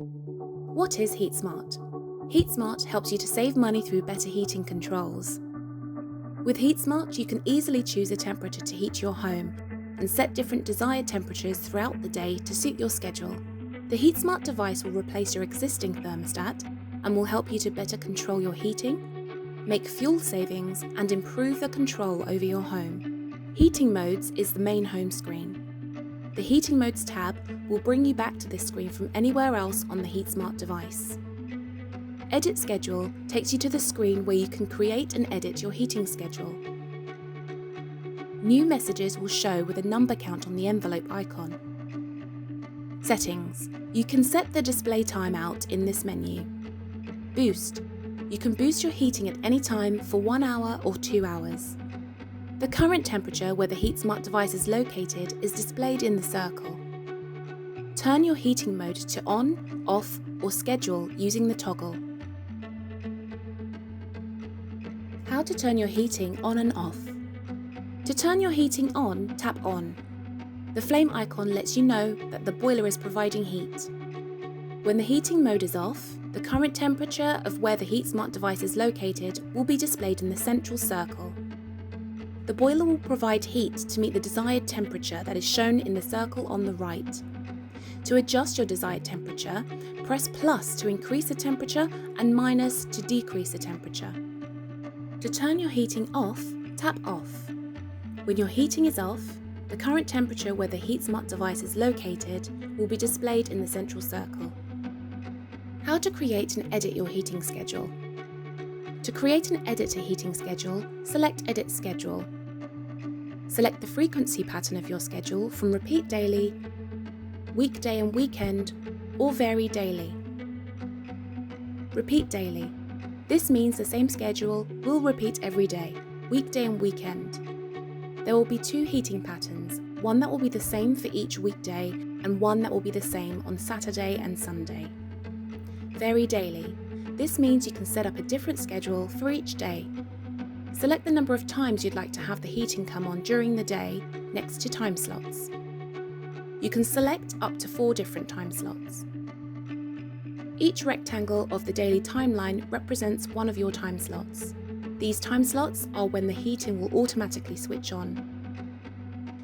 What is HeatSmart? HeatSmart helps you to save money through better heating controls. With HeatSmart, you can easily choose a temperature to heat your home and set different desired temperatures throughout the day to suit your schedule. The HeatSmart device will replace your existing thermostat and will help you to better control your heating, make fuel savings, and improve the control over your home. Heating Modes is the main home screen. The Heating Modes tab will bring you back to this screen from anywhere else on the HeatSmart device. Edit Schedule takes you to the screen where you can create and edit your heating schedule. New messages will show with a number count on the envelope icon. Settings. You can set the display timeout in this menu. Boost. You can boost your heating at any time for 1 hour or 2 hours. The current temperature where the HeatSmart device is located is displayed in the circle. Turn your heating mode to on, off, or schedule using the toggle. How to turn your heating on and off. To turn your heating on, tap on. The flame icon lets you know that the boiler is providing heat. When the heating mode is off, the current temperature of where the HeatSmart device is located will be displayed in the central circle. The boiler will provide heat to meet the desired temperature that is shown in the circle on the right. To adjust your desired temperature, press plus to increase the temperature and minus to decrease the temperature. To turn your heating off, tap off. When your heating is off, the current temperature where the HeatSmart device is located will be displayed in the central circle. How to create and edit your heating schedule. To create and edit a heating schedule, select Edit Schedule. Select the frequency pattern of your schedule from Repeat Daily, Weekday and Weekend, or Vary Daily. Repeat Daily. This means the same schedule will repeat every day, weekday and weekend. There will be 2 heating patterns, one that will be the same for each weekday and one that will be the same on Saturday and Sunday. Vary Daily. This means you can set up a different schedule for each day. Select the number of times you'd like to have the heating come on during the day next to time slots. You can select up to 4 different time slots. Each rectangle of the daily timeline represents one of your time slots. These time slots are when the heating will automatically switch on.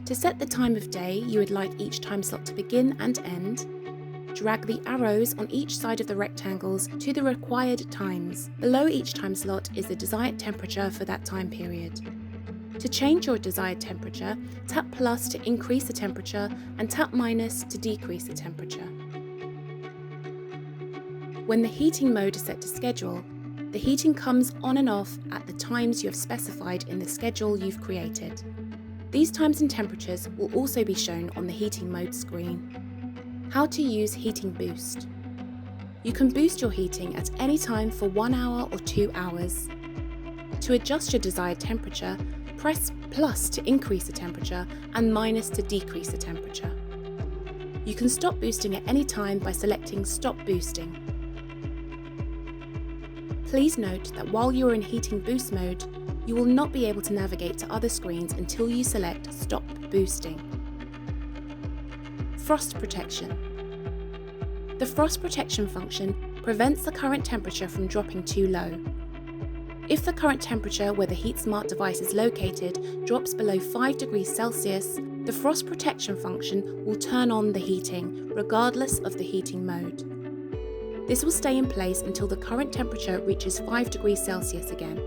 To set the time of day you would like each time slot to begin and end, drag the arrows on each side of the rectangles to the required times. Below each time slot is the desired temperature for that time period. To change your desired temperature, tap plus to increase the temperature and tap minus to decrease the temperature. When the heating mode is set to schedule, the heating comes on and off at the times you have specified in the schedule you've created. These times and temperatures will also be shown on the heating mode screen. How to use Heating Boost. You can boost your heating at any time for 1 hour or 2 hours. To adjust your desired temperature, press plus to increase the temperature and minus to decrease the temperature. You can stop boosting at any time by selecting Stop Boosting. Please note that while you are in Heating Boost mode, you will not be able to navigate to other screens until you select Stop Boosting. Frost Protection. The frost protection function prevents the current temperature from dropping too low. If the current temperature where the HeatSmart device is located drops below 5 degrees Celsius, the frost protection function will turn on the heating, regardless of the heating mode. This will stay in place until the current temperature reaches 5 degrees Celsius again.